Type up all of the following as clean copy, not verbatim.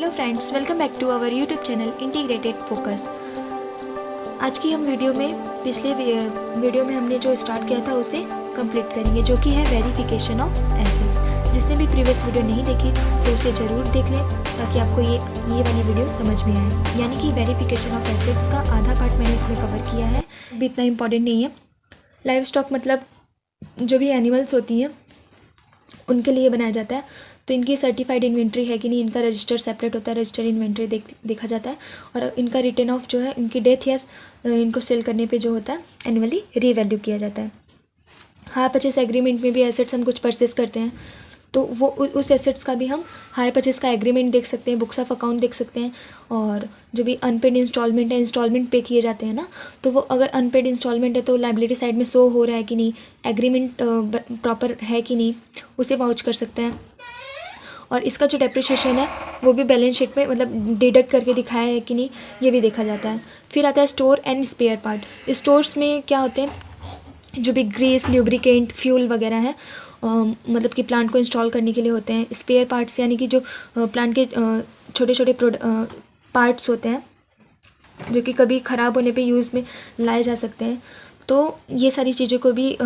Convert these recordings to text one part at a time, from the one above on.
Hello friends, welcome back to our YouTube channel Integrated Focus. आज की हम video में पिछले वीडियो में हमने जो स्टार्ट किया था उसे कंप्लीट करेंगे, जो कि है वेरिफिकेशन ऑफ एसेट्स। जिसने भी प्रीवियस वीडियो नहीं देखी तो उसे ज़रूर देख लें ताकि आपको ये वाली वीडियो समझ में आए। यानी कि वेरिफिकेशन ऑफ एसेट्स का आधा पार्ट मैंने उसमें कवर किया है, भी इतना इंपॉर्टेंट नहीं है। लाइव स्टॉक मतलब जो भी एनिमल्स होती हैं उनके लिए बनाया जाता है, तो इनकी सर्टिफाइड इन्वेंट्री है कि नहीं, इनका रजिस्टर सेपरेट होता है, रजिस्टर इन्वेंट्री देखा जाता है। और इनका रिटर्न ऑफ जो है इनकी डेथ या इनको सेल करने पे जो होता है एनुअली रीवैल्यू किया जाता है। हायर परचेस एग्रीमेंट में भी एसेट्स हम कुछ परचेस करते हैं तो वो उस एसेट्स का भी हम हायर परचेस का एग्रीमेंट देख सकते हैं, बुक्स ऑफ अकाउंट देख सकते हैं। और जो भी अनपेड इंस्टॉलमेंट है, इंस्टॉलमेंट पे किए जाते हैं ना, तो वो अगर अनपेड इंस्टॉलमेंट है तो लायबिलिटी साइड में शो हो रहा है कि नहीं, एग्रीमेंट प्रॉपर है कि नहीं, उसे वाउच कर सकते हैं। और इसका जो डेप्रिसिएशन है वो भी बैलेंस शीट में मतलब डिडक्ट करके दिखाया है कि नहीं, ये भी देखा जाता है। फिर आता है store and spare part. Stores में क्या होते हैं, जो भी ग्रीस, ल्यूब्रिकेंट, फ्यूल वगैरह है मतलब कि प्लांट को इंस्टॉल करने के लिए होते हैं। स्पेयर पार्ट्स यानी कि जो प्लांट के छोटे छोटे पार्ट्स होते हैं जो कि कभी ख़राब होने पे यूज़ में लाए जा सकते हैं, तो ये सारी चीज़ों को भी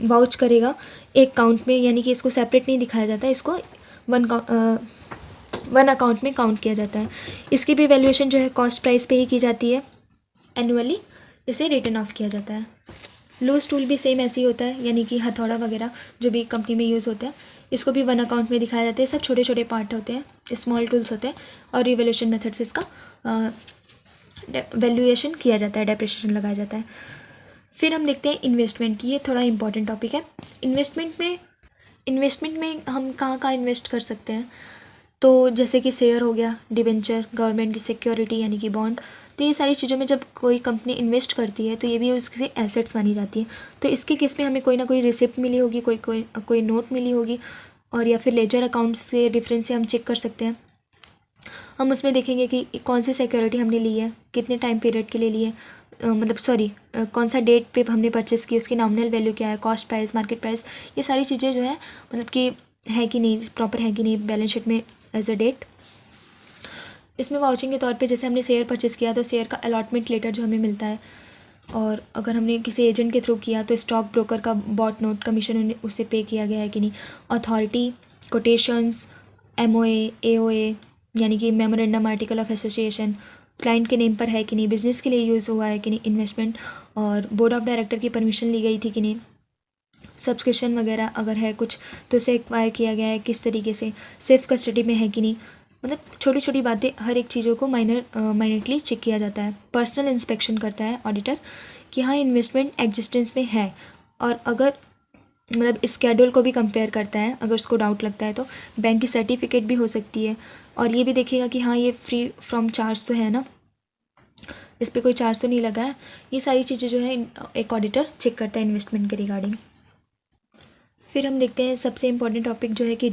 वाउच करेगा एक काउंट में। यानी कि इसको सेपरेट नहीं दिखाया जाता है, इसको वन अकाउंट में काउंट किया जाता है। इसकी भी वैल्यूएशन जो है कॉस्ट प्राइस पे ही की जाती है, एनुअली इसे रिटर्न ऑफ किया जाता है। लूज टूल भी सेम ऐसे ही होता है, यानी कि हथौड़ा वगैरह जो भी कंपनी में यूज़ होता है, इसको भी वन अकाउंट में दिखाया जाता है। सब छोटे छोटे पार्ट होते हैं, स्मॉल टूल्स होते हैं, और रिवैल्यूएशन मेथड से इसका वैल्यूएशन किया जाता है, डेप्रिसिएशन लगाया जाता है। फिर हम देखते हैं इन्वेस्टमेंट। ये थोड़ा इंपॉर्टेंट टॉपिक है। इन्वेस्टमेंट में हम कहाँ कहाँ इन्वेस्ट कर सकते हैं, तो जैसे कि शेयर हो गया, डिबेंचर, गवर्नमेंट की सिक्योरिटी यानी कि बॉन्ड। तो ये सारी चीज़ों में जब कोई कंपनी इन्वेस्ट करती है तो ये भी उसकी एसेट्स मानी जाती है। तो इसके केस में हमें कोई ना कोई रिसिप्ट मिली होगी, कोई नोट मिली होगी, और या फिर लेजर अकाउंट्स से डिफरेंस से हम चेक कर सकते हैं। हम उसमें देखेंगे कि कौन सी सिक्योरिटी हमने ली है, कितने टाइम पीरियड के लिए ली है, कौन सा डेट पे हमने परचेस की, उसकी नॉमिनल वैल्यू क्या है, कॉस्ट प्राइस, मार्केट प्राइस, ये सारी चीज़ें जो है मतलब कि है कि नहीं, प्रॉपर है कि नहीं बैलेंस शीट में एज अ डेट। इसमें वाउचिंग के तौर पे जैसे हमने शेयर परचेस किया तो शेयर का अलॉटमेंट लेटर जो हमें मिलता है, और अगर हमने किसी एजेंट के थ्रू किया तो स्टॉक ब्रोकर का बॉट नोट कमीशन उसे पे किया गया है कि नहीं, अथॉरिटी, कोटेशंस, MOA, AOA यानी कि memorandum article of association, client के नेम पर है कि नहीं, बिजनेस के लिए यूज़ हुआ है कि नहीं इन्वेस्टमेंट, और बोर्ड ऑफ डायरेक्टर की परमिशन ली गई थी कि नहीं, सब्सक्रिप्शन वगैरह अगर है कुछ तो उसे एक्वायर किया गया है किस तरीके से, सेफ कस्टडी में है कि नहीं। मतलब छोटी छोटी बातें, हर एक चीज़ों को माइनरली चेक किया जाता है। पर्सनल इंस्पेक्शन करता है ऑडिटर कि हाँ इन्वेस्टमेंट एग्जिस्टेंस में है, और अगर मतलब स्केड्यूल को भी कंपेयर करता है, अगर उसको डाउट लगता है तो बैंक की सर्टिफिकेट भी हो सकती है, और ये भी देखेगा कि हाँ ये फ्री फ्रॉम चार्ज तो है ना, इस पर कोई चार्ज तो नहीं लगा है। ये सारी चीज़ें जो है एक ऑडिटर चेक करता है इन्वेस्टमेंट के रिगार्डिंग। फिर हम देखते हैं सबसे इम्पॉर्टेंट टॉपिक जो है कि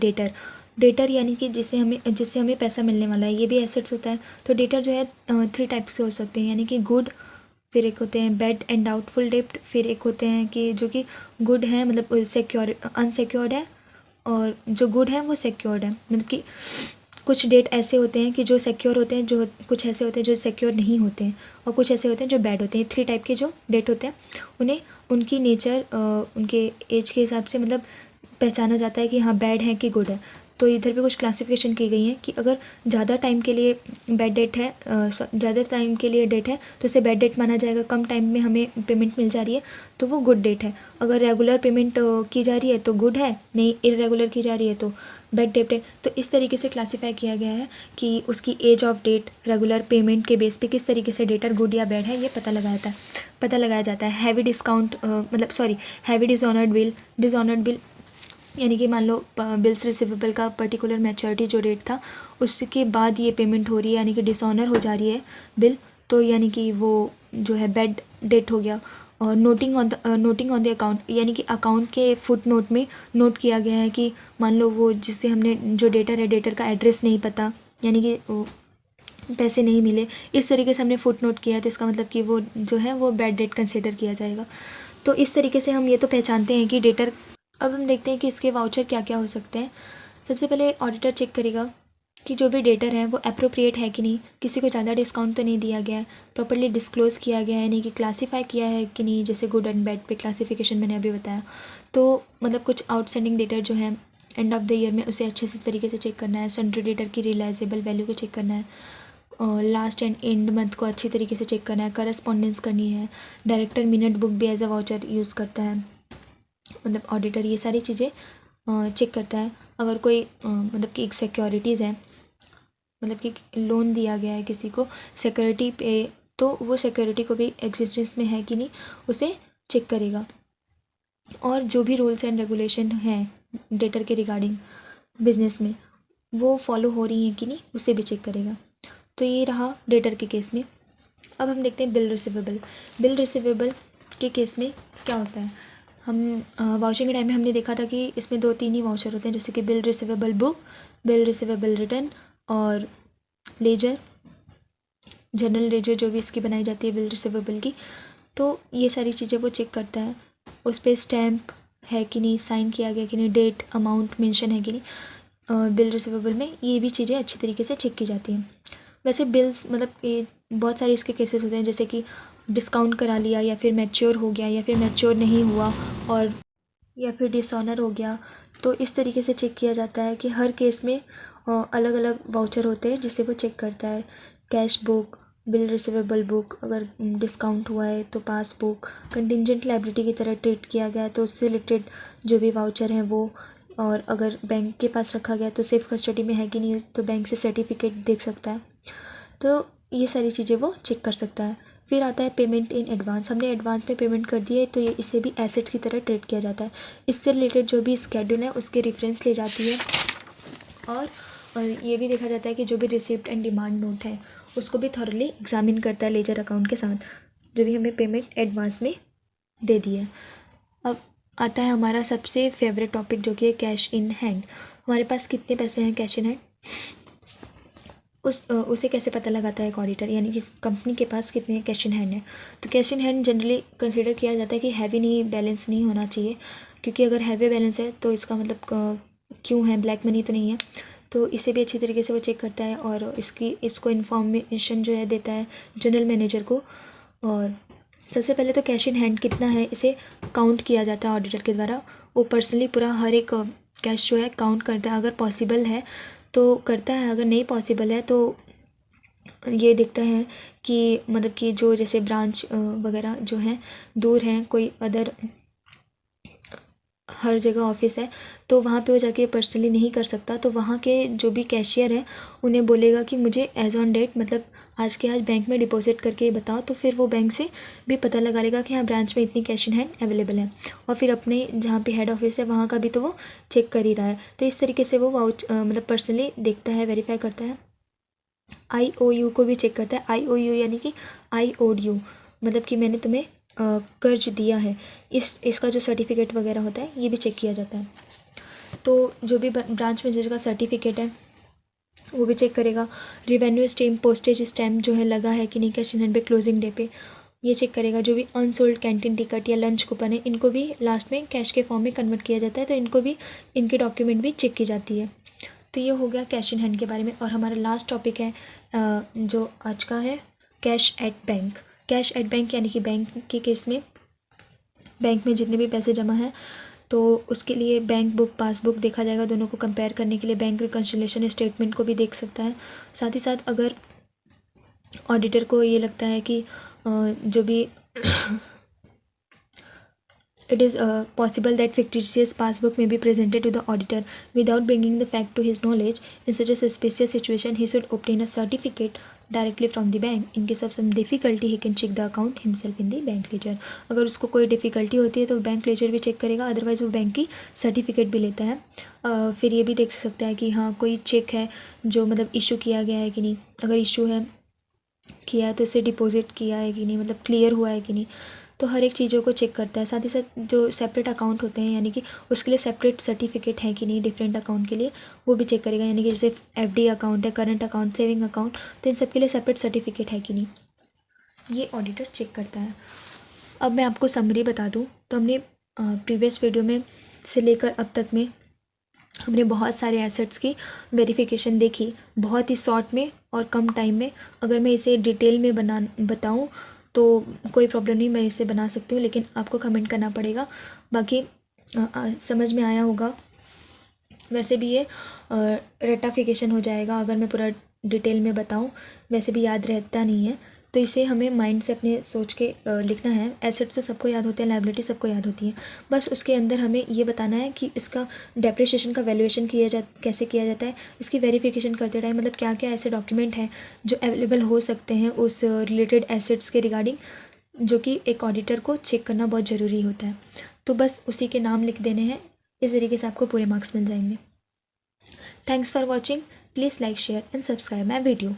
डेटर यानी कि जिससे हमें पैसा मिलने वाला है, ये भी एसेट्स होता है। तो डेटर जो है 3 टाइप से हो सकते हैं, यानी कि गुड, फिर एक होते हैं बैड एंड डाउटफुल डेब्ट, फिर एक होते हैं कि जो कि गुड है मतलब अनसिक्योर्ड है, और जो गुड है वो सिक्योर्ड है। मतलब कि कुछ डेट ऐसे होते हैं कि जो सिक्योर होते हैं, जो कुछ ऐसे होते हैं जो सिक्योर नहीं होते हैं, और कुछ ऐसे होते हैं जो बैड होते हैं। 3 टाइप के जो डेट होते हैं उन्हें उनकी नेचर, उनके एज के हिसाब से मतलब पहचाना जाता है कि हाँ बैड है कि गुड है। तो इधर भी कुछ क्लासिफिकेशन की गई है कि अगर ज़्यादा टाइम के लिए बैड डेट है, ज़्यादा टाइम के लिए डेट है तो उसे बैड डेट माना जाएगा। कम टाइम में हमें पेमेंट मिल जा रही है तो वो गुड डेट है। अगर रेगुलर पेमेंट की जा रही है तो गुड है, नहीं इरेगुलर की जा रही है तो बैड डेट है। तो इस तरीके से क्लासीफाई किया गया है कि उसकी age of date regular payment के बेस पे किस तरीके से डेटर गुड या बैड है ये पता लगाया जाता है। Heavy discount heavy dishonoured bill यानी कि मान लो बिल्स रिसिवेबल का पर्टिकुलर मैच्योरिटी जो डेट था उसके बाद ये पेमेंट हो रही है, यानी कि डिसऑनर हो जा रही है बिल, तो यानी कि वो जो है बैड डेट हो गया। और नोटिंग ऑन द अकाउंट, यानी कि अकाउंट के फुट नोट में नोट किया गया है कि मान लो वो जिससे हमने जो डेटर का एड्रेस नहीं पता, यानी कि पैसे नहीं मिले, इस तरीके से हमने फुट नोट किया, तो इसका मतलब कि वो जो है वो बैड डेट कंसिडर किया जाएगा। तो इस तरीके से हम ये तो पहचानते हैं कि डेटर। अब हम देखते हैं कि इसके वाउचर क्या क्या हो सकते हैं। सबसे पहले ऑडिटर चेक करेगा कि जो भी डेटर है वो अप्रोप्रिएट है कि नहीं, किसी को ज़्यादा डिस्काउंट तो नहीं दिया गया है, प्रॉपर्ली डिस्क्लोज़ किया गया है, नहीं कि क्लासीफाई किया है कि नहीं, जैसे गुड एंड बैड पे क्लासिफिकेशन मैंने अभी बताया। तो मतलब कुछ आउटस्टैंडिंग डेटर जो है एंड ऑफ द ईयर में उसे अच्छे से तरीके से चेक करना है, सन्ड्री डेटर की रिलाइजेबल वैल्यू को चेक करना है, लास्ट एंड एंड मंथ को अच्छी तरीके से चेक करना है, करस्पॉन्डेंस करनी है, डायरेक्टर मिनट बुक भी एज अ वाउचर यूज़ करता है, मतलब ऑडिटर ये सारी चीज़ें चेक करता है। अगर कोई मतलब कि एक सिक्योरिटीज़ है, मतलब कि लोन दिया गया है किसी को सिक्योरिटी पे, तो वो सिक्योरिटी को भी एग्जिस्टेंस में है कि नहीं उसे चेक करेगा। और जो भी रूल्स एंड रेगुलेशन हैं डेटर के रिगार्डिंग बिजनेस में वो फॉलो हो रही हैं कि नहीं उसे भी चेक करेगा। तो ये रहा डेटर के केस में। अब हम देखते हैं बिल रिसीवेबल। बिल रिसीवेबल के केस में क्या होता है, हम वाउचिंग के टाइम में हमने देखा था कि इसमें 2-3 ही वाउचर होते हैं, जैसे कि bill receivable book, bill receivable return और लेजर, जनरल लेजर जो भी इसकी बनाई जाती है बिल रिसीवेबल की। तो ये सारी चीज़ें वो चेक करता है, उस पर स्टैम्प है कि नहीं, साइन किया गया कि नहीं, डेट अमाउंट मेंशन है कि नहीं बिल रिसीवेबल में, ये भी चीज़ें अच्छी तरीके से चेक की जाती हैं। वैसे बिल्स मतलब ये बहुत सारे इसके केसेस होते हैं, जैसे कि डिस्काउंट करा लिया या फिर मैच्योर हो गया या फिर मैच्योर नहीं हुआ और या फिर डिसऑनर हो गया। तो इस तरीके से चेक किया जाता है कि हर केस में अलग अलग वाउचर होते हैं जिससे वो चेक करता है। Cash book, bill receivable book, अगर डिस्काउंट हुआ है तो पास बुक, कंटिजेंट लायबिलिटी की तरह ट्रीट किया गया है तो उससे रिलेटेड जो भी वाउचर हैं वो, और अगर बैंक के पास रखा गया तो सेफ कस्टडी में है कि नहीं तो बैंक से सर्टिफिकेट देख सकता है। तो ये सारी चीज़ें वो चेक कर सकता है। फिर आता है पेमेंट इन एडवांस। हमने एडवांस में पेमेंट कर दी है तो ये इसे भी एसेट्स की तरह ट्रीट किया जाता है। इससे रिलेटेड जो भी स्केड्यूल है उसके रेफरेंस ले जाती है। और ये भी देखा जाता है कि जो भी रिसिप्ट एंड डिमांड नोट है उसको भी थॉरली एग्जामिन करता है लेजर अकाउंट के साथ, जो भी हमें पेमेंट एडवांस में दे दी है। अब आता है हमारा सबसे फेवरेट टॉपिक जो कि है कैश इन हैंड। हमारे पास कितने पैसे हैं कैश इन हैंड, उसे कैसे पता लगाता है एक ऑडिटर, यानी कि कंपनी के पास कितने कैश इन हैंड है। तो cash in hand generally consider किया जाता है कि हैवी नहीं, बैलेंस नहीं होना चाहिए, क्योंकि अगर हैवी बैलेंस है तो इसका मतलब क्यों है, ब्लैक मनी तो नहीं है। तो इसे भी अच्छी तरीके से वो चेक करता है और इसको इन्फॉर्मेशन जो है देता है जनरल मैनेजर को। और सबसे पहले तो कैश इन हैंड कितना है इसे काउंट किया जाता है ऑडिटर के द्वारा। वो पर्सनली पूरा हर एक कैश जो है काउंट करता है, अगर पॉसिबल है तो करता है, अगर नहीं पॉसिबल है तो ये देखता है कि मतलब कि जो जैसे ब्रांच वगैरह जो हैं दूर हैं, कोई अदर हर जगह ऑफिस है तो वहाँ पे वो जाके पर्सनली नहीं कर सकता, तो वहाँ के जो भी कैशियर हैं उन्हें बोलेगा कि मुझे एज ऑन डेट मतलब आज के आज बैंक में डिपॉजिट करके बताओ, तो फिर वो बैंक से भी पता लगा लेगा कि हाँ ब्रांच में इतनी कैश इन हैंड अवेलेबल है, और फिर अपने जहाँ पे हेड ऑफिस है वहाँ का भी तो वो चेक कर ही रहा है। तो इस तरीके से वो मतलब पर्सनली देखता है, वेरीफाई करता है। IOU को भी चेक करता है। IOU यानी कि आई ओड यू, मतलब कि मैंने तुम्हें कर्ज दिया है, इसका जो सर्टिफिकेट वगैरह होता है ये भी चेक किया जाता है। तो जो भी ब्रांच मैनेजर का सर्टिफिकेट है वो भी चेक करेगा। रिवेन्यू स्टैम्प, पोस्टेज स्टैम्प जो है लगा है कि नहीं कैश इन हैंड पे क्लोजिंग डे पे, ये चेक करेगा। जो भी अनसोल्ड कैंटीन टिकट या लंच कूपन है इनको भी लास्ट में कैश के फॉर्म में कन्वर्ट किया जाता है, तो इनको भी इनके डॉक्यूमेंट भी चेक की जाती है। तो ये हो गया कैश इन हैंड के बारे में। और हमारा लास्ट टॉपिक है जो आज का है, cash at bank. Cash at bank यानी कि बैंक के केस में बैंक में जितने भी पैसे जमा हैं तो उसके लिए बैंक बुक, पासबुक देखा जाएगा, दोनों को कंपेयर करने के लिए बैंक रिकन्सिलिएशन स्टेटमेंट को भी देख सकता है। साथ ही साथ अगर ऑडिटर को ये लगता है कि जो भी it is possible that fictitious passbook may be presented to the auditor without bringing the fact to his knowledge. In such a suspicious situation, he should obtain a certificate directly from the bank. In case of some difficulty, he can check the account himself in the bank ledger. अगर उसको कोई difficulty होती है तो bank laser भी check करेगा, otherwise वो bank की सर्टिफिकेट भी लेता है। फिर ये भी देख सकता है कि हाँ कोई चेक है जो मतलब इशू किया गया है कि नहीं, अगर इशू है किया है तो इसे डिपॉजिट किया है कि नहीं, मतलब क्लियर हुआ है कि नहीं, तो हर एक चीज़ों को चेक करता है। साथ ही साथ जो सेपरेट अकाउंट होते हैं यानी कि उसके लिए सेपरेट सर्टिफिकेट है कि नहीं डिफरेंट अकाउंट के लिए, वो भी चेक करेगा। यानी कि जैसे FD अकाउंट है, करंट अकाउंट, सेविंग अकाउंट, तो इन सब के लिए सेपरेट सर्टिफिकेट है कि नहीं, ये ऑडिटर चेक करता है। अब मैं आपको समरी बता दूँ तो हमने प्रीवियस वीडियो में से लेकर अब तक में हमने बहुत सारे एसेट्स की वेरिफिकेशन देखी बहुत ही शॉर्ट में और कम टाइम में। अगर मैं इसे डिटेल में बताऊं तो कोई प्रॉब्लम नहीं, मैं इसे बना सकती हूँ, लेकिन आपको कमेंट करना पड़ेगा। बाकी समझ में आया होगा। वैसे भी ये रेटाफिकेशन हो जाएगा अगर मैं पूरा डिटेल में बताऊं, वैसे भी याद रहता नहीं है। तो इसे हमें माइंड से अपने सोच के लिखना है। एसेट्स तो सबको याद होते हैं, लायबिलिटी सबको याद होती है, बस उसके अंदर हमें ये बताना है कि इसका डेप्रिसिएशन का वैल्यूएशन कैसे किया जाता है, इसकी वेरिफिकेशन करते टाइम मतलब क्या क्या ऐसे डॉक्यूमेंट हैं जो अवेलेबल हो सकते हैं उस रिलेटेड एसेट्स के रिगार्डिंग, जो कि एक ऑडिटर को चेक करना बहुत ज़रूरी होता है। तो बस उसी के नाम लिख देने हैं। इस तरीके से आपको पूरे मार्क्स मिल जाएंगे। Thanks for watching. Please like, share and subscribe my video.